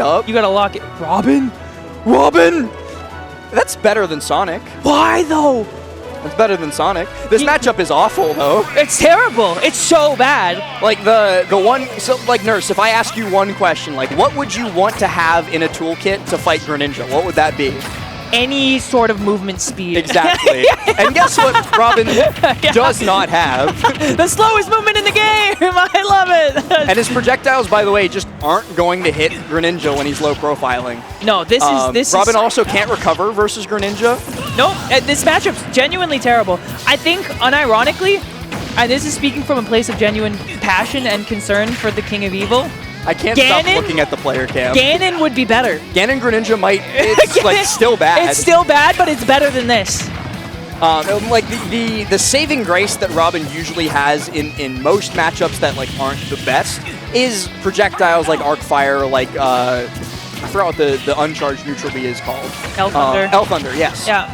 up. You gotta lock it. Robin? Robin? That's better than Sonic. Why though? That's better than Sonic. This matchup is awful though. It's terrible. It's so bad. Like the one, so like Nurse, if I ask you one question, like what would you want to have in a toolkit to fight Greninja? What would that be? Any sort of movement speed. Exactly. And guess what Robin does not have? The slowest movement in the game! I love it! And his projectiles, by the way, just aren't going to hit Greninja when he's low profiling. No, this Robin also can't recover versus Greninja. Nope, this matchup's genuinely terrible. I think, unironically, and this is speaking from a place of genuine passion and concern for the King of Evil, I can't stop looking at the player cam. Ganon would be better. Ganon Greninja might, it's like still bad. It's still bad, but it's better than this. Like the saving grace that Robin usually has in most matchups that like aren't the best is projectiles like Arc Fire, like I forgot what the uncharged neutral B is called. L Thunder. L Thunder, yes. Yeah.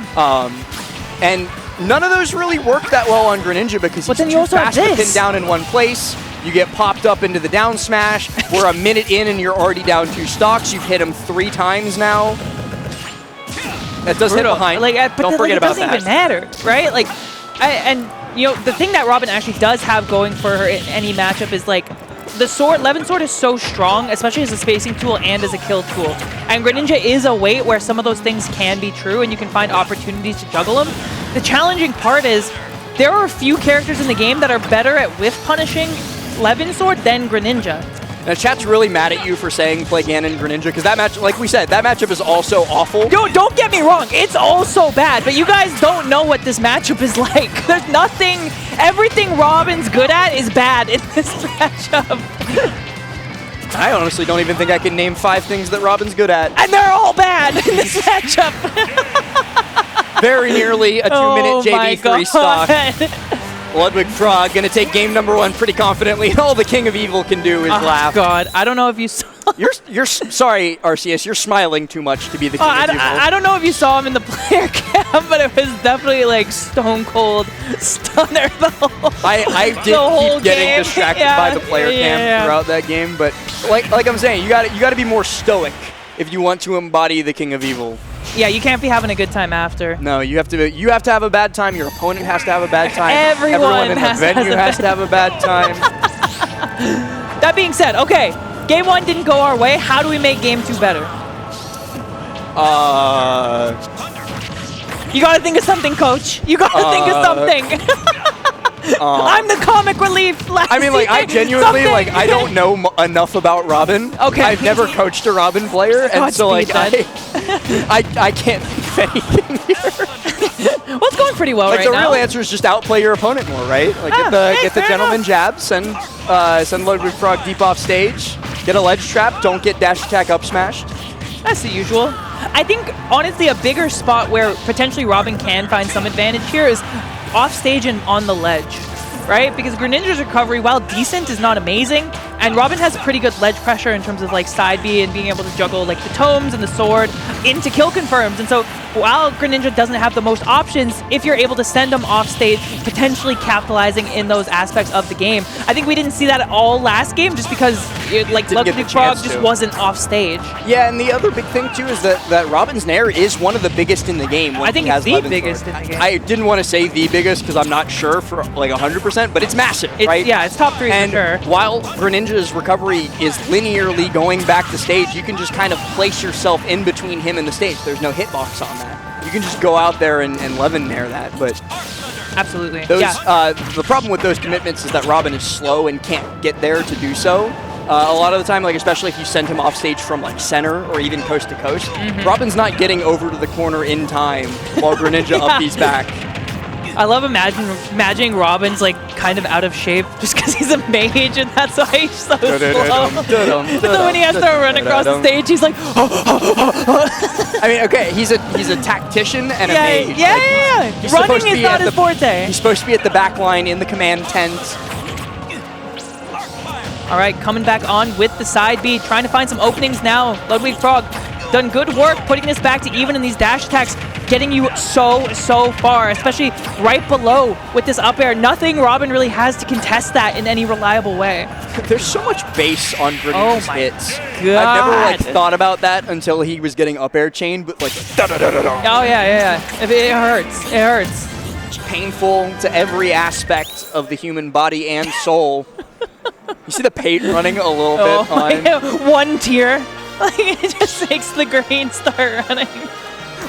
And none of those really work that well on Greninja because he's too fast to pin down in one place. You get popped up into the down smash. We're a minute in and you're already down 2 stocks. You've hit him 3 times now. That does hit behind. Like, don't forget about that. It doesn't even matter, right? Like, and you know, the thing that Robin actually does have going for her in any matchup is like the sword. Levin Sword is so strong, especially as a spacing tool and as a kill tool. And Greninja is a weight where some of those things can be true, and you can find opportunities to juggle them. The challenging part is there are a few characters in the game that are better at whiff punishing Levin Sword than Greninja. Now, chat's really mad at you for saying play Ganon Greninja, because that match, like we said, that matchup is also awful. Yo, don't get me wrong, it's also bad, but you guys don't know what this matchup is like. There's nothing, everything Robin's good at is bad in this matchup. I honestly don't even think I can name 5 things that Robin's good at. And they're all bad in this matchup. Very nearly a 2-minute JV3 stock. LudwigFrog gonna take game number 1 pretty confidently, and all the King of Evil can do is laugh. God, I don't know if you saw. You're sorry, Arceus. You're smiling too much to be the King of Evil. I don't know if you saw him in the player cam, but it was definitely like stone cold stunner the whole. I did keep getting distracted by the player cam throughout that game, but like I'm saying, you got to be more stoic if you want to embody the King of Evil. Yeah, you can't be having a good time after. No, you have to have a bad time. Your opponent has to have a bad time. Everyone in the venue has to have a bad time. That being said, okay, game 1 didn't go our way. How do we make game 2 better? You gotta think of something, coach. You gotta think of something. I'm the comic relief. I mean, like, I genuinely, like, I don't know enough about Robin. Okay. I've never coached a Robin player, and so, like, I can't think of anything here. Well, it's going pretty well like, right now. the real answer is just outplay your opponent more, right? Like, get the gentleman jab, send LudwigFrog deep off stage, get a ledge trap, don't get dash attack up smashed. That's the usual. I think, honestly, a bigger spot where potentially Robin can find some advantage here is off stage and on the ledge, right? Because Greninja's recovery, while decent, is not amazing, and Robin has pretty good ledge pressure in terms of like side B and being able to juggle like the tomes and the sword into kill confirms. And so while Greninja doesn't have the most options, if you're able to send him off stage, potentially capitalizing in those aspects of the game. I think we didn't see that at all last game just because LudwigFrog just wasn't off stage. Yeah, and the other big thing too is that Robin's Nair is one of the biggest in the game. I think it's the biggest in the game. I didn't want to say the biggest because I'm not sure for like 100%, but it's massive, right? Yeah, it's top 3 and for sure. While Greninja's recovery is linearly going back to stage, you can just kind of place yourself in between him and the stage. There's no hitbox on that. You can just go out there and Levin Nair that, but absolutely. Those, the problem with those commitments is that Robin is slow and can't get there to do so. A lot of the time, like especially if you send him off stage from like center or even coast to coast, Robin's not getting over to the corner in time while Greninja upbeats back. I love imagining Robin's like kind of out of shape just because he's a mage and that's why he's so slow. And then when he has to run across the stage, he's like, I mean, okay, he's a tactician and a mage. Yeah. Running is not his forte. He's supposed to be at the back line in the command tent. All right, coming back on with the side B, trying to find some openings now. LudwigFrog done good work putting this back to even in these dash attacks, getting you so far, especially right below with this up air. Nothing Robin really has to contest that in any reliable way. There's so much base on Greninja's hits. God. I've never thought about that until he was getting up air chained, but like Oh yeah. It hurts. It hurts. It's painful to every aspect of the human body and soul. You see the paint running a little bit on one tear. Like it just makes the green start running.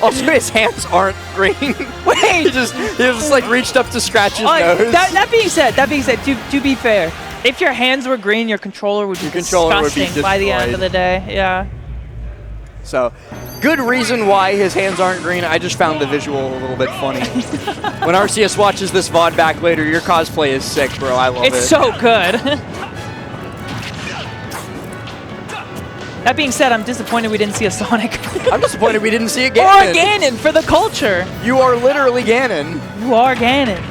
Also, his hands aren't green. Wait, he just like reached up to scratch his nose. That being said, to be fair, if your hands were green, your controller would be disgusting by the end of the day. Yeah. So, good reason why his hands aren't green. I just found the visual a little bit funny. When Arceus watches this VOD back later, your cosplay is sick, bro. I love it. It's so good. That being said, I'm disappointed we didn't see a Sonic. I'm disappointed we didn't see a Ganon. Or a Ganon for the culture. You are literally Ganon. You are Ganon.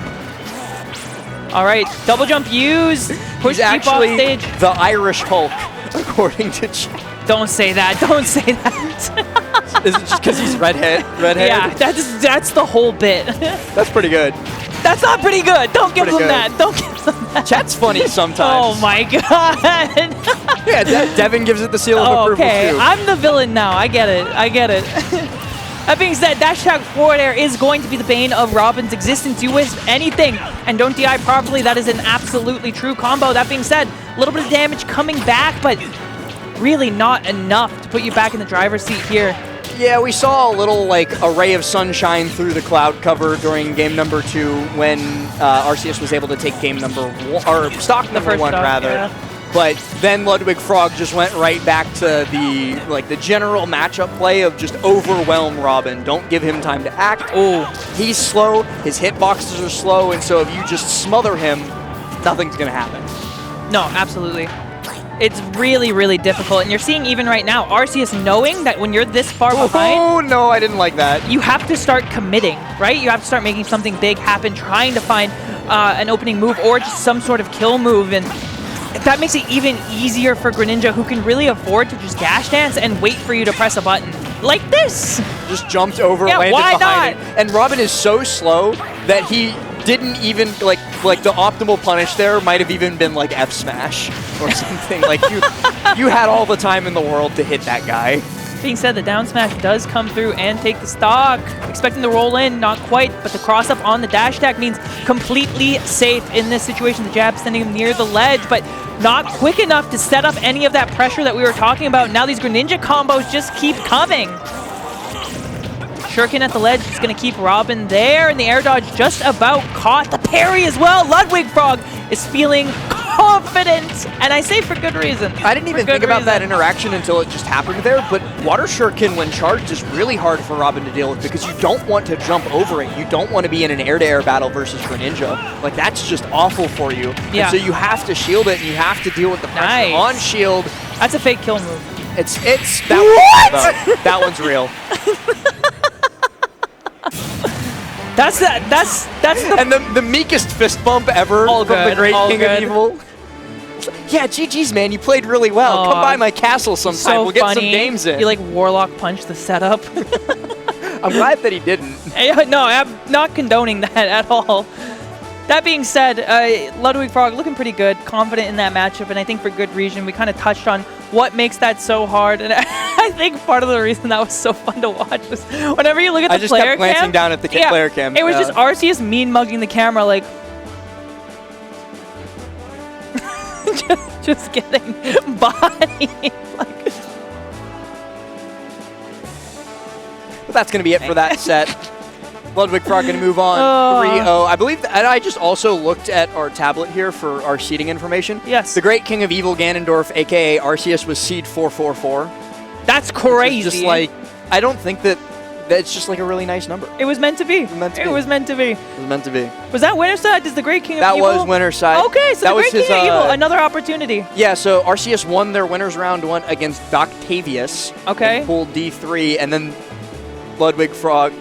All right, double jump use. Push He's deep off stage. The Irish Hulk, according to Don't say that. Don't say that. Is it just because he's redhead? Yeah, that's the whole bit. That's pretty good. That's not pretty good. Don't give them that. Don't give them that. Chat's funny sometimes. Oh my god. Yeah, Devin gives it the seal of approval okay. too. I'm the villain now. I get it. That being said, dash attack forward air is going to be the bane of Robin's existence. You whiff anything and don't DI properly. That is an absolutely true combo. That being said, a little bit of damage coming back, but really not enough to put you back in the driver's seat here. Yeah, we saw a little like a ray of sunshine through the cloud cover during game number 2 when Arceus was able to take game number 1, or stock number 1 rather. Yeah. But then LudwigFrog just went right back to the general matchup play of just overwhelm Robin. Don't give him time to act. Oh, he's slow. His hitboxes are slow, and so if you just smother him, nothing's gonna happen. No, absolutely. It's really, really difficult, and you're seeing even right now, Arceus knowing that when you're this far behind... Oh, no, I didn't like that. You have to start committing, right? You have to start making something big happen, trying to find an opening move or just some sort of kill move, and that makes it even easier for Greninja, who can really afford to just dash dance and wait for you to press a button. Like this! Just jumped over, landed behind it. And Robin is so slow that he didn't even, like the optimal punish there might have even been like F smash or something. Like you had all the time in the world to hit that guy. Being said, the down smash does come through and take the stock. Expecting the roll in, not quite, but the cross up on the dash attack means completely safe in this situation. The jab sending him near the ledge, but not quick enough to set up any of that pressure that we were talking about. Now these Greninja combos just keep coming. Shuriken at the ledge is going to keep Robin there, and the air dodge just about caught the parry as well. LudwigFrog is feeling confident, and I say for good reason. I didn't even think about that interaction until it just happened there, but Water Shuriken when charged is really hard for Robin to deal with because you don't want to jump over it. You don't want to be in an air-to-air battle versus Greninja. Like, that's just awful for you. Yeah. And so you have to shield it, and you have to deal with the pressure on shield. That's a fake kill move. It's that one's real. That's the and the meekest fist bump ever from the Great King of Evil. Yeah, GG's, man. You played really well. Come by my castle sometime. So we'll get funny. some games in. You like Warlock punch the setup. I'm glad that he didn't. No, I'm not condoning that at all. That being said, LudwigFrog looking pretty good, confident in that matchup, and I think for good reason. We kind of touched on what makes that so hard, and I think part of the reason that was so fun to watch was whenever you look at the player cam. I just kept glancing down at the player cam. It was just Arceus mean-mugging the camera, like... just getting bodied. But that's going to be it for that set. LudwigFrog going to move on 3-0. I believe, and I just also looked at our tablet here for our seeding information. Yes. The Great King of Evil Ganondorf, a.k.a. Arceus, was seed 444. That's crazy. Just like, I don't think that it's just like a really nice number. It was meant to be. It was meant to be. It was meant to be. It was meant to be. Was that winner side? Does the Great King of Evil? That was winner side. Okay, so the Great King of Evil, another opportunity. Yeah, so Arceus won their winners round 1 against Octavius. Okay. In pool D3, and then LudwigFrog.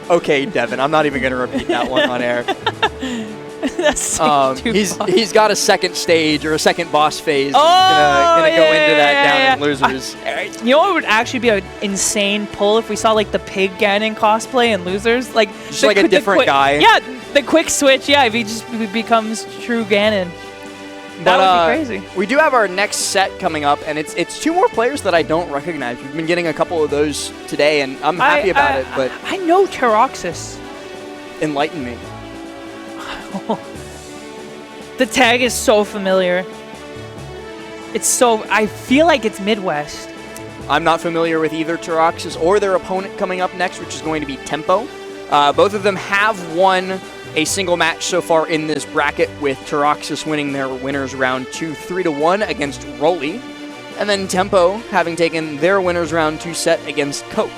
Okay, Devin, I'm not even going to repeat that one on air. That's he's got a second stage or a second boss phase. Gonna go into that down in losers. You know what would actually be an insane pull if we saw like the pig Ganon cosplay in losers? Like just like a different guy. Yeah, the quick switch. Yeah, if he just becomes true Ganon. That would be crazy. We do have our next set coming up, and it's 2 more players that I don't recognize. We've been getting a couple of those today, and I'm happy about it. But I know Teroxus. Enlighten me. The tag is so familiar. It's so... I feel like it's Midwest. I'm not familiar with either Teroxus or their opponent coming up next, which is going to be Tempo. Both of them have won a single match so far in this bracket, with Teroxus winning their winners round 2 3-1 against Rolly, and then Tempo having taken their winners round 2 set against Coke.